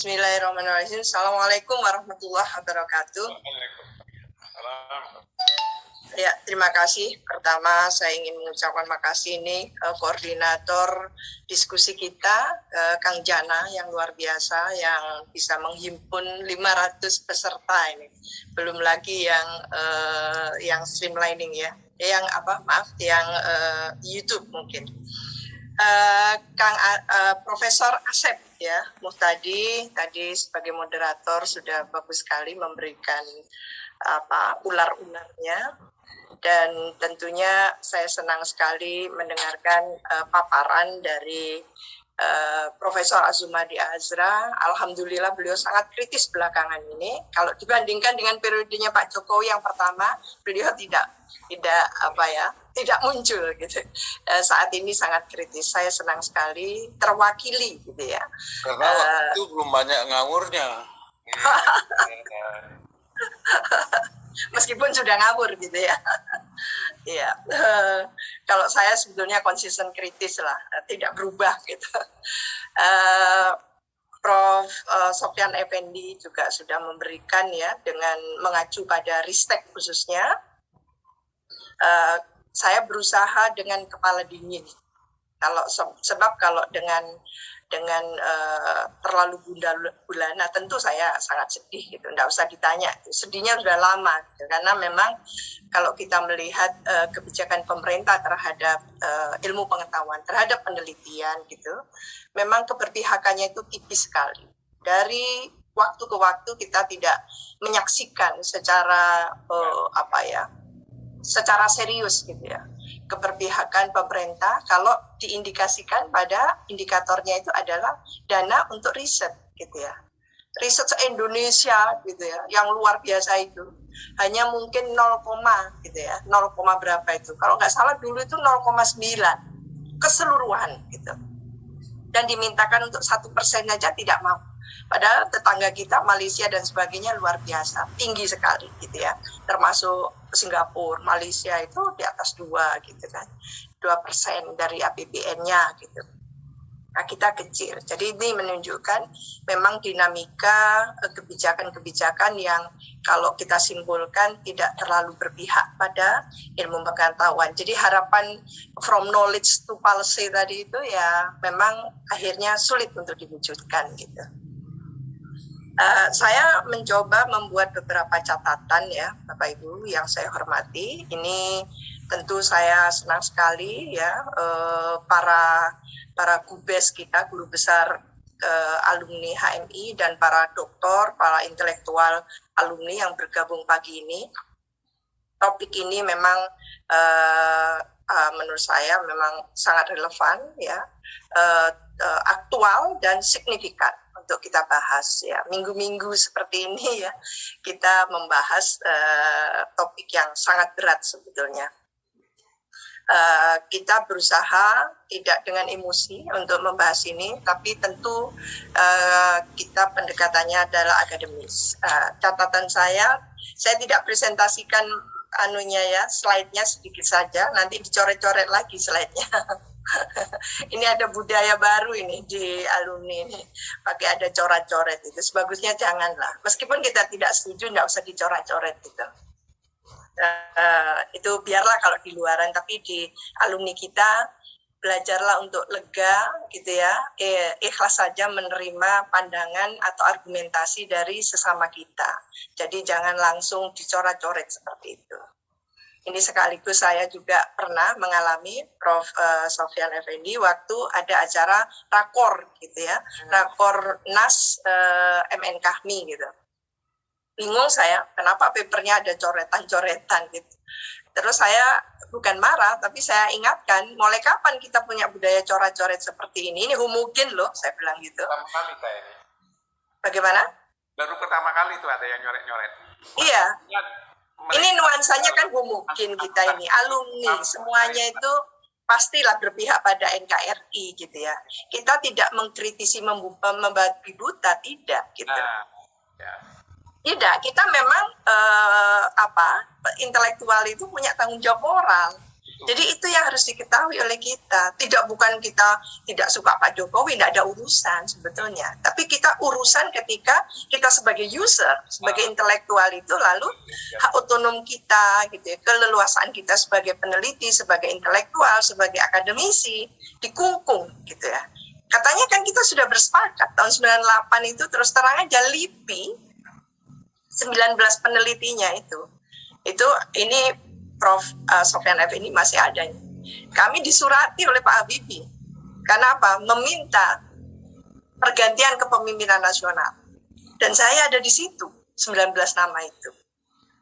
Bismillahirrahmanirrahim. Assalamualaikum warahmatullahi wabarakatuh. Ya, terima kasih. Pertama, saya ingin mengucapkan makasih ini koordinator diskusi kita, Kang Jana yang luar biasa, yang bisa menghimpun 500 peserta ini. Belum lagi yang streamlining ya, yang YouTube mungkin. Profesor Asep ya, Muhtadi tadi sebagai moderator sudah bagus sekali memberikan ular-ularnya, dan tentunya saya senang sekali mendengarkan paparan dari Profesor Azumadi Azra. Alhamdulillah beliau sangat kritis belakangan ini. Kalau dibandingkan dengan periodenya Pak Jokowi yang pertama, beliau tidak muncul gitu. Saat ini sangat kritis. Saya senang sekali terwakili gitu ya. Karena waktu itu belum banyak ngawurnya. Meskipun sudah ngawur gitu ya. Iya. Kalau saya sebetulnya konsisten kritis lah, tidak berubah gitu. Prof. Sofyan Effendi juga sudah memberikan ya, dengan mengacu pada Ristek khususnya. Saya berusaha dengan kepala dingin. Sebab kalau dengan terlalu gulana tentu saya sangat sedih gitu. Nggak usah ditanya, sedihnya sudah lama gitu. Karena memang kalau kita melihat kebijakan pemerintah terhadap ilmu pengetahuan, terhadap penelitian gitu, memang keberpihakannya itu tipis sekali. Dari waktu ke waktu kita tidak menyaksikan secara secara serius gitu ya, keberpihakan pemerintah kalau diindikasikan pada indikatornya itu adalah dana untuk riset gitu ya. Riset se-Indonesia gitu ya, yang luar biasa itu hanya mungkin 0, gitu ya, 0, berapa itu. Kalau nggak salah dulu itu 0,9 keseluruhan gitu. Dan dimintakan untuk 1% saja tidak mau. Padahal tetangga kita, Malaysia dan sebagainya luar biasa, tinggi sekali gitu ya. Termasuk Singapura, Malaysia itu di atas 2 gitu kan. 2% dari APBN-nya gitu. Nah, kita kecil. Jadi ini menunjukkan memang dinamika kebijakan-kebijakan yang kalau kita simpulkan tidak terlalu berpihak pada ilmu pengetahuan. Jadi harapan from knowledge to policy tadi itu ya memang akhirnya sulit untuk diwujudkan gitu. Saya mencoba membuat beberapa catatan ya, Bapak Ibu yang saya hormati. Ini tentu saya senang sekali ya, para gubes kita, guru besar alumni HMI dan para doktor, para intelektual alumni yang bergabung pagi ini. Topik ini memang menurut saya memang sangat relevan ya, aktual dan signifikan untuk kita bahas ya. Minggu-minggu seperti ini ya, kita membahas topik yang sangat berat sebetulnya. Kita berusaha tidak dengan emosi untuk membahas ini, tapi tentu kita pendekatannya adalah akademis. Catatan saya tidak presentasikan slide-nya sedikit saja, nanti dicoret-coret lagi slide-nya. Ini ada budaya baru ini di alumni ini, pakai ada coret-coret itu. Sebagusnya janganlah, meskipun kita tidak setuju, nggak usah dicoret-coret gitu. Itu biarlah kalau di luaran, tapi di alumni kita belajarlah untuk lega gitu ya, ikhlas saja menerima pandangan atau argumentasi dari sesama kita. Jadi jangan langsung dicoret-coret seperti itu. Ini sekaligus saya juga pernah mengalami Prof. Sofyan Effendi waktu ada acara rakor gitu ya, rakor NAS MN Kahmi gitu. Bingung saya, kenapa papernya ada coretan-coretan gitu. Terus saya bukan marah, tapi saya ingatkan, mulai kapan kita punya budaya coret-coret seperti ini? Ini humukin loh, saya bilang gitu. Pertama kali saya ini. Bagaimana? Baru pertama kali itu ada yang nyoret-nyoret. Iya. Ini nuansanya kan humukin kita ini, alumni, semuanya itu pastilah berpihak pada NKRI gitu ya. Kita tidak mengkritisi membabi buta, tidak gitu. Tidak, kita memang intelektual itu punya tanggung jawab moral. Jadi itu yang harus diketahui oleh kita. Bukan kita tidak suka Pak Jokowi, tidak ada urusan sebetulnya. Tapi kita urusan ketika kita sebagai user, sebagai intelektual itu lalu hak otonom kita, gitu ya, keleluasaan kita sebagai peneliti, sebagai intelektual, sebagai akademisi dikungkung, gitu ya. Katanya kan kita sudah bersepakat tahun 98 itu terus terang aja LIPI 19 penelitinya itu ini Prof. Sofyan F. ini masih ada. Kami disurati oleh Pak Habibie. Karena apa? Meminta pergantian kepemimpinan nasional. Dan saya ada di situ, 19 nama itu.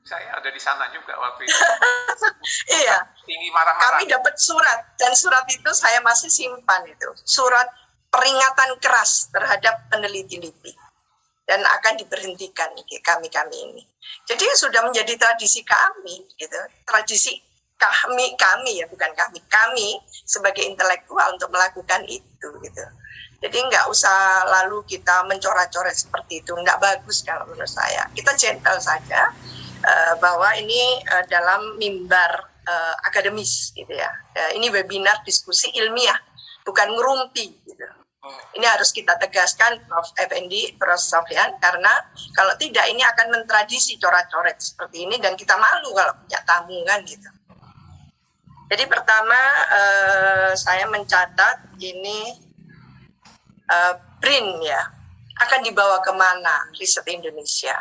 Saya ada di sana juga waktu itu. Iya. Tinggi marah-marah. Kami dapat surat, dan surat itu saya masih simpan itu. Surat peringatan keras terhadap peneliti LIPI. Dan akan diberhentikan kami ini. Jadi sudah menjadi tradisi kami, gitu. Tradisi kami ya, bukan kami sebagai intelektual untuk melakukan itu, gitu. Jadi nggak usah lalu kita mencoret-coret seperti itu, nggak bagus kalau menurut saya. Kita gentle saja bahwa ini dalam mimbar akademis, gitu ya. Ini webinar diskusi ilmiah, bukan ngerumpi, gitu. Ini harus kita tegaskan, Prof. Effendi, Prof. Sofyan, karena kalau tidak ini akan mentradisi coret-coret seperti ini dan kita malu kalau punya tamu kan gitu. Jadi pertama saya mencatat ini BRIN ya akan dibawa kemana riset Indonesia.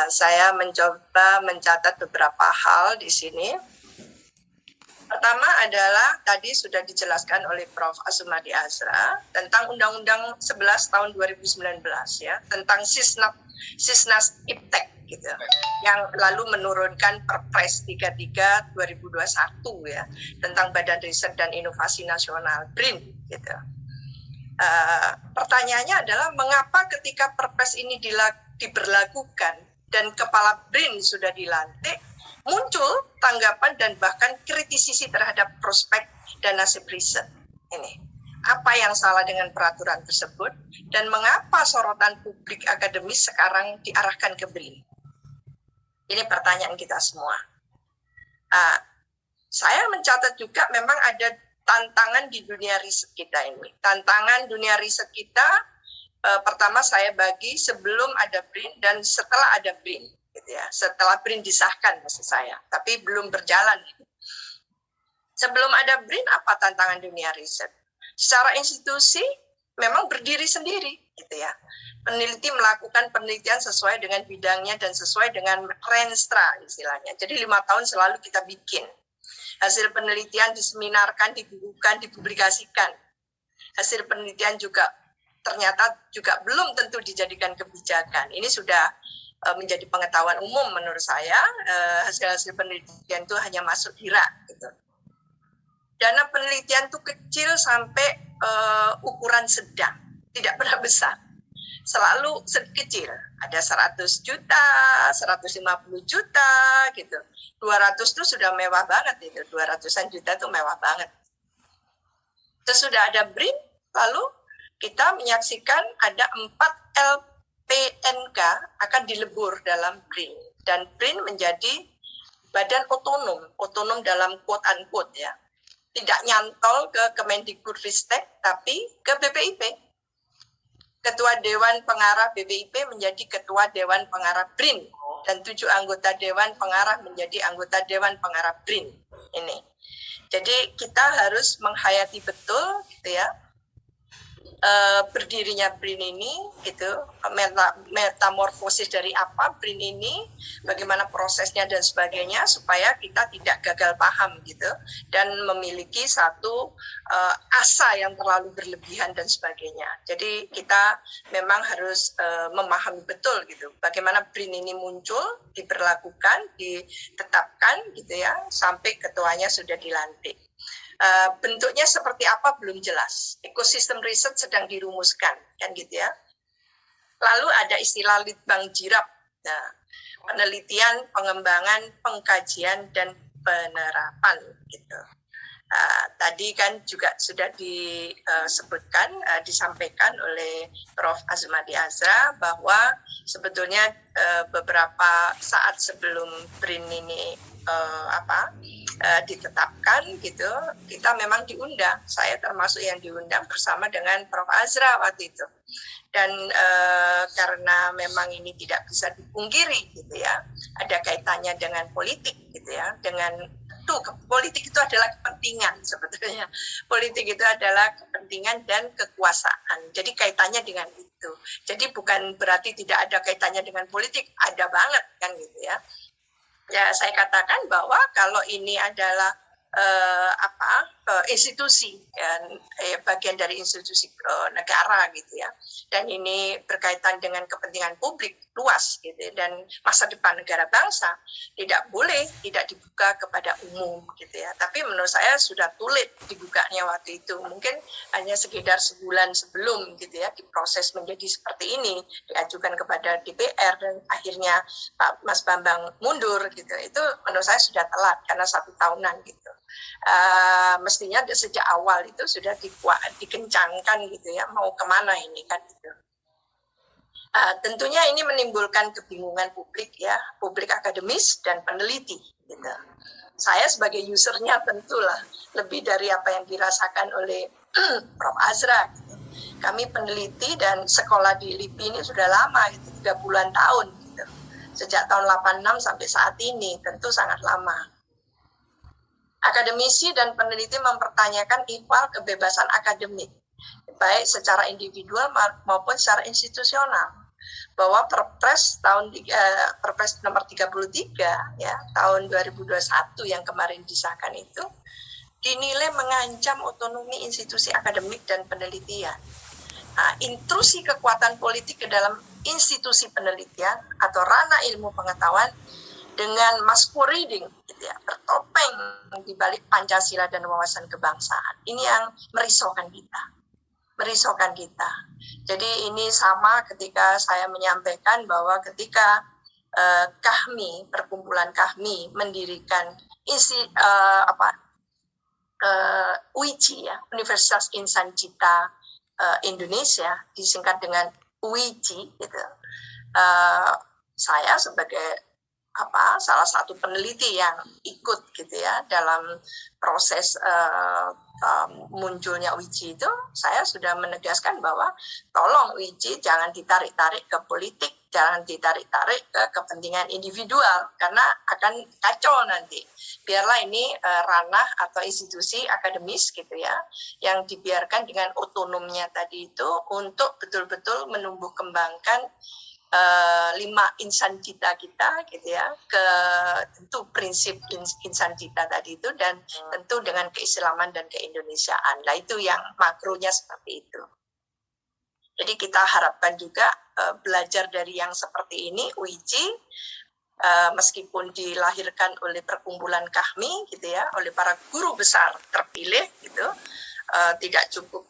Saya mencoba mencatat beberapa hal di sini. Pertama adalah tadi sudah dijelaskan oleh Prof. Azumadi Azra tentang Undang-Undang 11 tahun 2019 ya, tentang Sisnas Iptek gitu. Yang lalu menurunkan Perpres 33 2021 ya, tentang Badan Riset dan Inovasi Nasional BRIN gitu. Pertanyaannya adalah mengapa ketika Perpres ini diberlakukan dan kepala BRIN sudah dilantik, muncul tanggapan dan bahkan kritisisi terhadap prospek dan nasib riset ini. Apa yang salah dengan peraturan tersebut dan mengapa sorotan publik akademis sekarang diarahkan ke BRIN? Ini pertanyaan kita semua. Saya mencatat juga memang ada tantangan di dunia riset kita ini. Tantangan dunia riset kita pertama saya bagi sebelum ada BRIN dan setelah ada BRIN. Gitu ya, setelah BRIN disahkan maksud saya, tapi belum berjalan. Sebelum ada BRIN, apa tantangan dunia riset? Secara institusi memang berdiri sendiri, gitu ya. Peneliti melakukan penelitian sesuai dengan bidangnya dan sesuai dengan renstra istilahnya. Jadi 5 tahun selalu kita bikin. Hasil penelitian diseminarkan, dibukukan, dipublikasikan. Hasil penelitian juga ternyata juga belum tentu dijadikan kebijakan. Ini sudah menjadi pengetahuan umum menurut saya. Hasil-hasil penelitian itu hanya masuk HIRA gitu. Dana penelitian itu kecil sampai ukuran sedang, tidak pernah besar, selalu kecil, ada 100 juta, 150 juta gitu. 200 itu sudah mewah banget itu, 200-an juta itu mewah banget. Sesudah ada BRIN, lalu kita menyaksikan ada 4 LPNK akan dilebur dalam BRIN. Dan BRIN menjadi badan otonom dalam quote-unquote ya. Tidak nyantol ke Kemendikbudristek, tapi ke BPIP. Ketua Dewan Pengarah BPIP menjadi Ketua Dewan Pengarah BRIN. Dan 7 anggota Dewan Pengarah menjadi anggota Dewan Pengarah BRIN. Ini. Jadi kita harus menghayati betul gitu ya. Berdirinya BRIN ini gitu, metamorfosis dari apa BRIN ini, bagaimana prosesnya dan sebagainya supaya kita tidak gagal paham gitu dan memiliki satu asa yang terlalu berlebihan dan sebagainya. Jadi kita memang harus memahami betul gitu bagaimana BRIN ini muncul, diberlakukan, ditetapkan gitu ya sampai ketuanya sudah dilantik. Bentuknya seperti apa belum jelas. Ekosistem riset sedang dirumuskan, kan gitu ya. Lalu ada istilah litbang jirap. Nah, penelitian, pengembangan, pengkajian dan penerapan gitu. Tadi kan juga sudah disebutkan, disampaikan oleh Prof. Azumadi Azra bahwa sebetulnya beberapa saat sebelum BRIN ini ditetapkan gitu, kita memang diundang. Saya termasuk yang diundang bersama dengan Prof. Azra waktu itu. Dan karena memang ini tidak bisa dipungkiri gitu ya, ada kaitannya dengan politik gitu ya, dengan politik itu adalah kepentingan sebetulnya. Politik itu adalah kepentingan dan kekuasaan. Jadi kaitannya dengan itu. Jadi bukan berarti tidak ada kaitannya dengan politik, ada banget kan gitu ya. Ya saya katakan bahwa kalau ini adalah institusi ya, bagian dari institusi negara gitu ya, dan ini berkaitan dengan kepentingan publik luas gitu ya, dan masa depan negara bangsa, tidak boleh tidak dibuka kepada umum gitu ya. Tapi menurut saya sudah sulit dibukanya waktu itu, mungkin hanya sekitar sebulan sebelum gitu ya diproses menjadi seperti ini, diajukan kepada DPR dan akhirnya Pak Mas Bambang mundur gitu. Itu menurut saya sudah telat karena 1 tahunan gitu. Mestinya sejak awal itu sudah dikencangkan gitu ya, mau kemana ini kan gitu. Tentunya ini menimbulkan kebingungan publik ya, publik akademis dan peneliti gitu. Saya sebagai usernya tentulah lebih dari apa yang dirasakan oleh Prof. Azra gitu. Kami peneliti dan sekolah di LIPI ini sudah lama gitu, 30-an tahun gitu. Sejak tahun 86 sampai saat ini, tentu sangat lama. Akademisi dan peneliti mempertanyakan ihwal kebebasan akademik, baik secara individual maupun secara institusional. Bahwa Perpres Perpres nomor 33 ya tahun 2021 yang kemarin disahkan itu dinilai mengancam otonomi institusi akademik dan penelitian. Intrusi kekuatan politik ke dalam institusi penelitian atau ranah ilmu pengetahuan dengan masquerading gitu ya, bertopeng di balik Pancasila dan wawasan kebangsaan. Ini yang merisaukan kita. Jadi ini sama ketika saya menyampaikan bahwa ketika KAHMI, perkumpulan KAHMI mendirikan UICI ya, Universitas Insan Cita Indonesia, disingkat dengan UICI gitu. Saya sebagai salah satu peneliti yang ikut gitu ya dalam proses munculnya UICI itu, saya sudah menegaskan bahwa tolong UICI jangan ditarik-tarik ke politik, jangan ditarik-tarik ke kepentingan individual karena akan kacau nanti. Biarlah ini ranah atau institusi akademis gitu ya, yang dibiarkan dengan otonomnya tadi itu untuk betul-betul menumbuh kembangkan 5 insan cita kita gitu ya, ke tentu prinsip insan cita tadi itu dan tentu dengan keislaman dan keindonesiaan. Nah itu yang makronya seperti itu. Jadi kita harapkan juga belajar dari yang seperti ini, UICI meskipun dilahirkan oleh perkumpulan KAHMI gitu ya, oleh para guru besar terpilih gitu, tidak cukup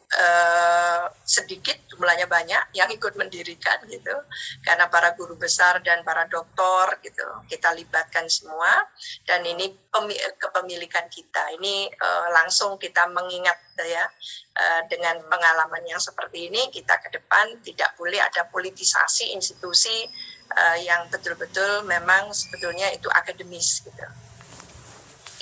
sedikit, jumlahnya banyak yang ikut mendirikan gitu, karena para guru besar dan para doktor gitu kita libatkan semua, dan ini kepemilikan kita ini langsung kita mengingat ya, dengan pengalaman yang seperti ini kita ke depan tidak boleh ada politisasi institusi yang betul-betul memang sebetulnya itu akademis gitu.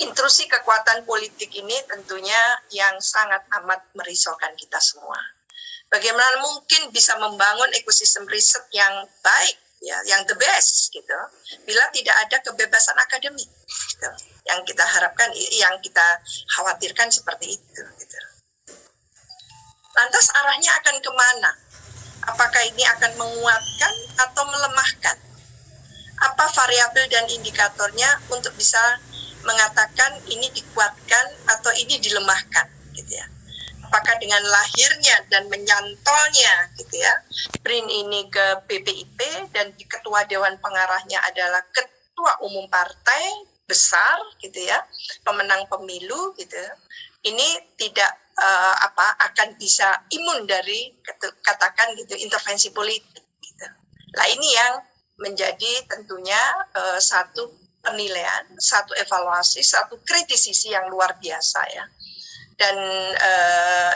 Intrusi kekuatan politik ini tentunya yang sangat amat merisaukan kita semua. Bagaimana mungkin bisa membangun ekosistem riset yang baik, ya, yang the best, gitu, bila tidak ada kebebasan akademik, gitu. Yang kita harapkan, yang kita khawatirkan seperti itu, gitu. Lantas arahnya akan kemana? Apakah ini akan menguatkan atau melemahkan? Apa variabel dan indikatornya untuk bisa mengatakan ini dikuatkan atau ini dilemahkan gitu ya. Apakah dengan lahirnya dan menyantolnya gitu ya BRIN ini ke BPIP dan di ketua dewan pengarahnya adalah ketua umum partai besar gitu ya, pemenang pemilu gitu, ini tidak akan bisa imun dari katakan gitu intervensi politik gitu. Nah ini yang menjadi tentunya satu penilaian, satu evaluasi, satu kritisisi yang luar biasa ya. Dan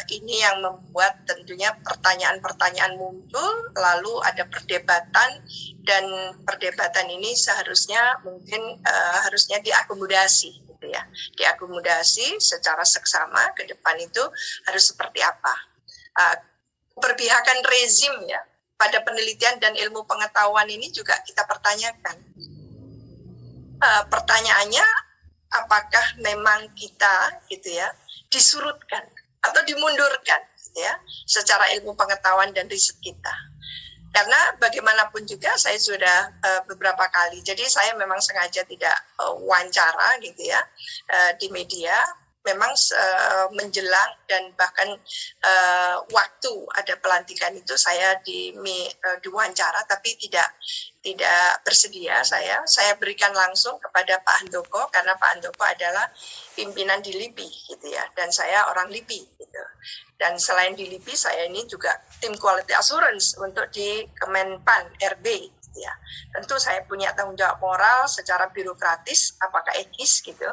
ini yang membuat tentunya pertanyaan-pertanyaan muncul, lalu ada perdebatan, dan perdebatan ini seharusnya mungkin harusnya diakomodasi gitu ya, diakomodasi secara seksama ke depan itu harus seperti apa. Keberpihakan rezim ya pada penelitian dan ilmu pengetahuan ini juga kita pertanyakan. Pertanyaannya, apakah memang kita gitu ya disurutkan atau dimundurkan gitu ya secara ilmu pengetahuan dan riset kita. Karena bagaimanapun juga saya sudah beberapa kali, jadi saya memang sengaja tidak wawancara gitu ya di media, memang menjelang dan bahkan waktu ada pelantikan itu saya diwawancara, tapi tidak bersedia saya berikan langsung kepada Pak Handoko, karena Pak Handoko adalah pimpinan di LIPI gitu ya, dan saya orang LIPI gitu. Dan selain di LIPI, saya ini juga tim quality assurance untuk di Kemenpan RB gitu ya. Tentu saya punya tanggung jawab moral secara birokratis, apakah etis gitu.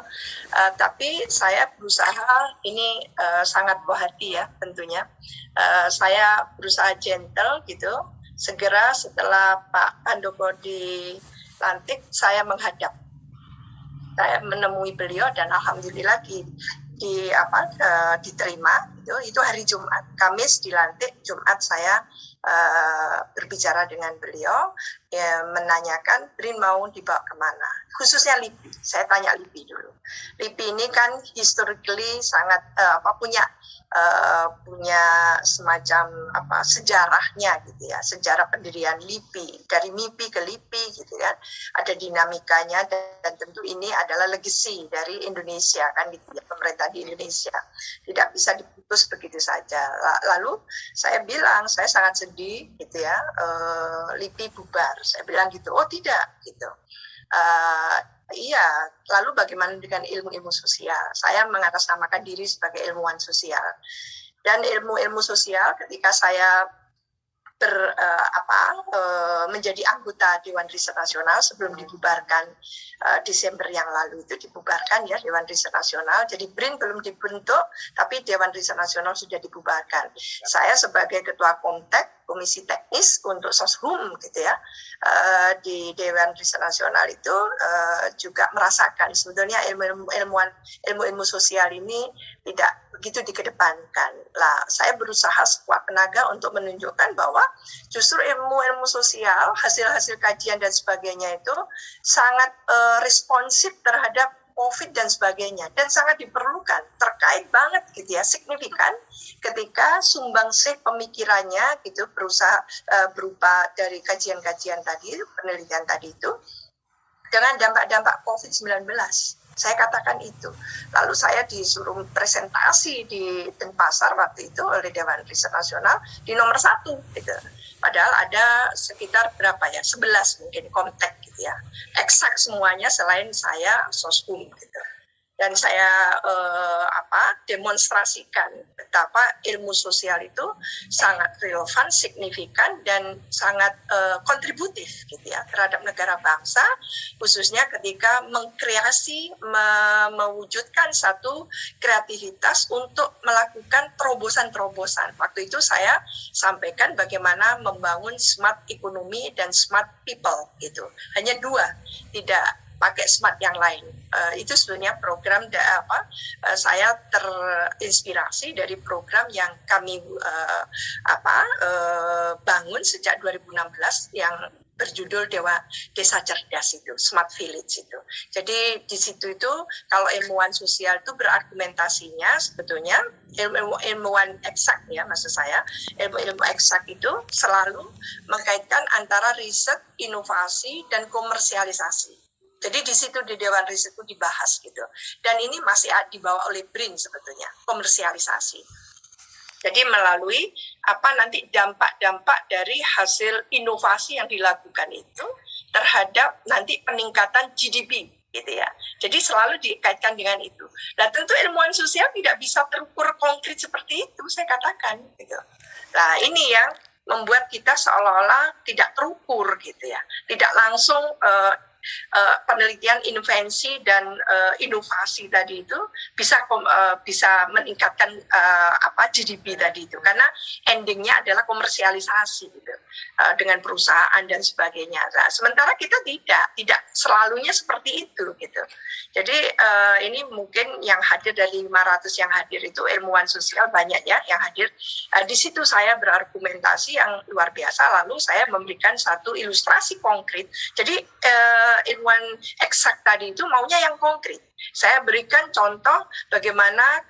Tapi saya berusaha ini sangat berhati ya tentunya. Saya berusaha gentle gitu. Segera setelah Pak Handoko dilantik, saya menghadap. Saya menemui beliau dan alhamdulillah diterima. Itu hari Jumat. Kamis dilantik, Jumat saya berbicara dengan beliau, ya, menanyakan BRIN mau dibawa kemana, khususnya LIPI. Saya tanya LIPI dulu. LIPI ini kan historically sangat punya semacam sejarahnya gitu ya, sejarah pendirian LIPI, dari MIPI ke LIPI gitu kan, ada dinamikanya, dan tentu ini adalah legacy dari Indonesia kan gitu ya, pemerintah di Indonesia tidak bisa diputus begitu saja. Lalu saya bilang saya sangat sedih gitu ya, LIPI bubar. Saya bilang gitu, oh tidak gitu. Iya, lalu bagaimana dengan ilmu-ilmu sosial? Saya mengatasnamakan diri sebagai ilmuwan sosial. Dan ilmu-ilmu sosial ketika saya menjadi anggota Dewan Riset Nasional sebelum dibubarkan Desember yang lalu, itu dibubarkan ya Dewan Riset Nasional. Jadi BRIN belum dibentuk, tapi Dewan Riset Nasional sudah dibubarkan. Saya sebagai Ketua Komtek, Komisi Teknis untuk Soshum gitu ya, di Dewan Riset Nasional itu juga merasakan sebetulnya ilmu sosial ini tidak begitu dikedepankan. Lah, saya berusaha sekuat tenaga untuk menunjukkan bahwa justru ilmu sosial, hasil-hasil kajian dan sebagainya itu sangat responsif terhadap COVID dan sebagainya, dan sangat diperlukan, terkait banget gitu ya, signifikan ketika sumbangsih pemikirannya gitu berupa dari kajian-kajian tadi, penelitian tadi itu dengan dampak-dampak COVID-19. Saya katakan itu. Lalu saya disuruh presentasi di Denpasar waktu itu oleh Dewan Riset Nasional di nomor 1 gitu. Padahal ada sekitar berapa ya, 11 mungkin Komtek gitu ya. Eksak semuanya selain saya Soshum gitu. Dan saya demonstrasikan betapa ilmu sosial itu sangat relevan, signifikan, dan sangat kontributif gitu ya terhadap negara bangsa, khususnya ketika mewujudkan satu kreativitas untuk melakukan terobosan-terobosan. Waktu itu saya sampaikan bagaimana membangun smart economy dan smart people gitu. Hanya 2, tidak pakai smart yang lain. Itu sebenarnya program saya terinspirasi dari program yang kami bangun sejak 2016 yang berjudul Desa Cerdas itu, Smart Village itu. Jadi di situ itu kalau ilmuwan sosial itu berargumentasinya sebetulnya ilmuwan eksak ya, maksud saya ilmu eksak itu selalu mengkaitkan antara riset, inovasi, dan komersialisasi. Jadi di situ di Dewan Riset itu dibahas gitu. Dan ini masih dibawa oleh BRIN sebetulnya, komersialisasi. Jadi melalui nanti dampak-dampak dari hasil inovasi yang dilakukan itu terhadap nanti peningkatan GDP gitu ya. Jadi selalu dikaitkan dengan itu. Nah, tentu ilmuwan sosial tidak bisa terukur konkret seperti itu, saya katakan gitu. Nah, ini yang membuat kita seolah-olah tidak terukur gitu ya. Tidak langsung penelitian invensi dan inovasi tadi itu bisa meningkatkan GDP tadi itu, karena endingnya adalah komersialisasi gitu, dengan perusahaan dan sebagainya. Nah, sementara kita tidak selalunya seperti itu gitu. Jadi ini mungkin yang hadir dari 500 yang hadir itu ilmuwan sosial banyak ya yang hadir. Di situ saya berargumentasi yang luar biasa, lalu saya memberikan satu ilustrasi konkret. Jadi ilmuwan eksak tadi itu maunya yang konkret. Saya berikan contoh bagaimana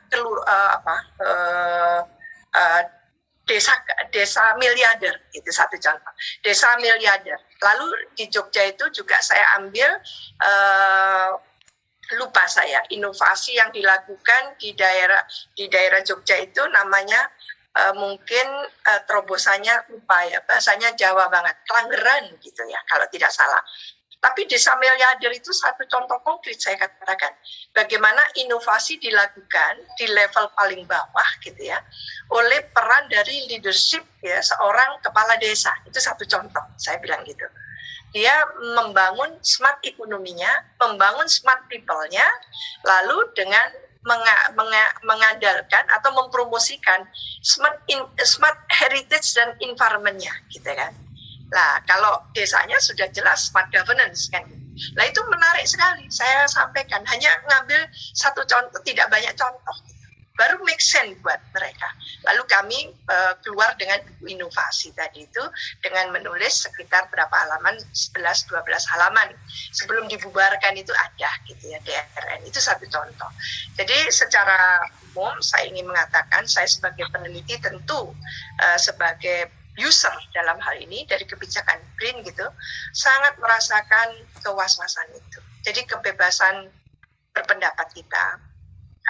desa miliarder, itu satu contoh. Desa miliarder. Lalu di Jogja itu juga saya ambil lupa saya inovasi yang dilakukan di daerah Jogja itu namanya mungkin terobosannya lupa ya, bahasanya Jawa banget, Klanggeran gitu ya kalau tidak salah. Tapi desa miliarder itu satu contoh konkret saya katakan bagaimana inovasi dilakukan di level paling bawah gitu ya oleh peran dari leadership ya seorang kepala desa. Itu satu contoh saya bilang gitu. Dia membangun smart ekonominya, membangun smart people-nya, lalu dengan mengandalkan atau mempromosikan smart heritage dan environment-nya gitu kan. Nah, kalau desanya sudah jelas smart governance kan. Nah, itu menarik sekali. Saya sampaikan hanya ngambil satu contoh, tidak banyak contoh. Baru make sense buat mereka. Lalu kami keluar dengan buku inovasi tadi itu dengan menulis sekitar berapa halaman, 11-12 halaman. Sebelum dibubarkan itu ada gitu ya, DRN. Itu satu contoh. Jadi secara umum saya ingin mengatakan saya sebagai peneliti tentu sebagai user dalam hal ini dari kebijakan BRIN gitu sangat merasakan kewas-wasan itu. Jadi kebebasan berpendapat kita,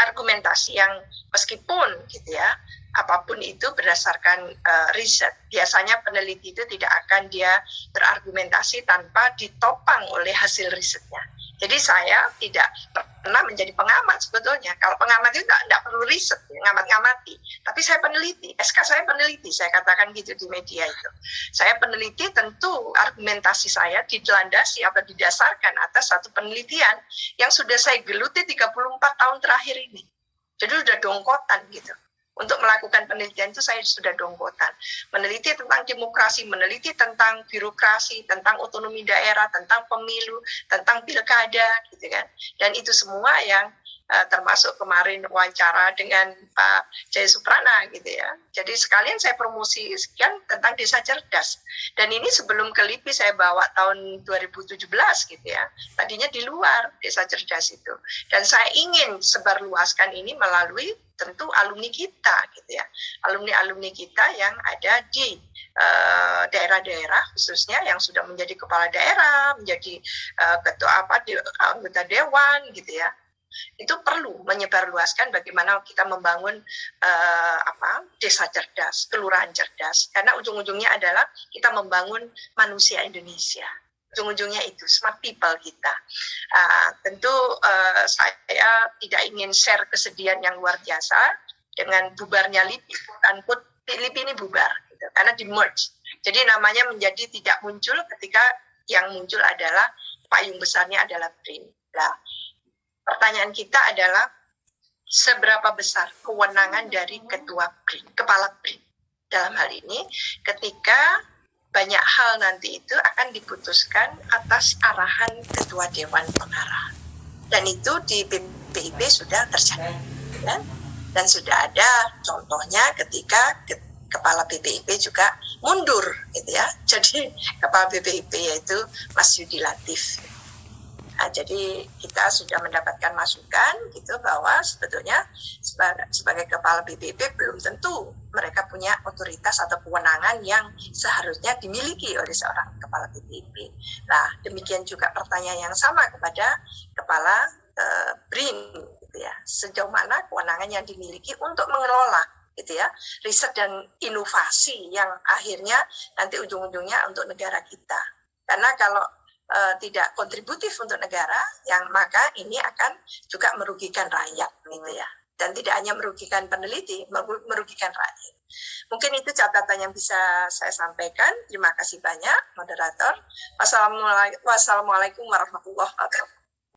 argumentasi yang meskipun gitu ya apapun itu berdasarkan riset, biasanya peneliti itu tidak akan dia berargumentasi tanpa ditopang oleh hasil risetnya. Jadi saya tidak pernah menjadi pengamat sebetulnya. Kalau pengamat itu tidak perlu riset, ngamat-ngamati. Tapi saya peneliti, SK saya peneliti, saya katakan gitu di media itu. Saya peneliti tentu argumentasi saya dilandasi atau didasarkan atas satu penelitian yang sudah saya geluti 34 tahun terakhir ini. Jadi sudah dongkotan gitu. Untuk melakukan penelitian itu saya sudah dongkotan. Meneliti tentang demokrasi, meneliti tentang birokrasi, tentang otonomi daerah, tentang pemilu, tentang pilkada, gitu kan. Dan itu semua yang termasuk kemarin wawancara dengan Pak Jaya Suprana gitu ya. Jadi sekalian saya promosi sekian tentang desa cerdas. Dan ini sebelum ke LIPI saya bawa tahun 2017 gitu ya. Tadinya di luar desa cerdas itu. Dan saya ingin sebarluaskan ini melalui tentu alumni kita gitu ya. Alumni-alumni kita yang ada di daerah-daerah khususnya yang sudah menjadi kepala daerah, menjadi anggota dewan gitu ya. Itu perlu menyebarluaskan bagaimana kita membangun desa cerdas, kelurahan cerdas, karena ujung-ujungnya adalah kita membangun manusia Indonesia. Ujung-ujungnya itu smart people kita. Tentu saya tidak ingin share kesedihan yang luar biasa dengan bubarnya LIPI, LIPI ini bubar gitu, karena di merge. Jadi namanya menjadi tidak muncul ketika yang muncul adalah payung besarnya adalah BRIN. Nah, pertanyaan kita adalah seberapa besar kewenangan dari ketua BRIN, kepala BRIN dalam hal ini ketika banyak hal nanti itu akan diputuskan atas arahan ketua dewan pengarah. Dan itu di BPIP sudah terjadi ya? Dan sudah ada contohnya ketika kepala BPIP juga mundur gitu ya. Jadi kepala BPIP yaitu Mas Yudi Latif. Nah, jadi kita sudah mendapatkan masukan gitu bahwa sebetulnya sebagai kepala BPIP belum tentu mereka punya otoritas atau kewenangan yang seharusnya dimiliki oleh seorang kepala BPIP. Nah, demikian juga pertanyaan yang sama kepada kepala BRIN gitu ya. Sejauh mana kewenangan yang dimiliki untuk mengelola gitu ya, riset dan inovasi yang akhirnya nanti ujung-ujungnya untuk negara kita. Karena kalau tidak kontributif untuk negara, yang maka ini akan juga merugikan rakyat gitu ya. Dan tidak hanya merugikan peneliti, merugikan rakyat. Mungkin itu catatan yang bisa saya sampaikan. Terima kasih banyak, moderator. Wassalamualaikum warahmatullahi wabarakatuh.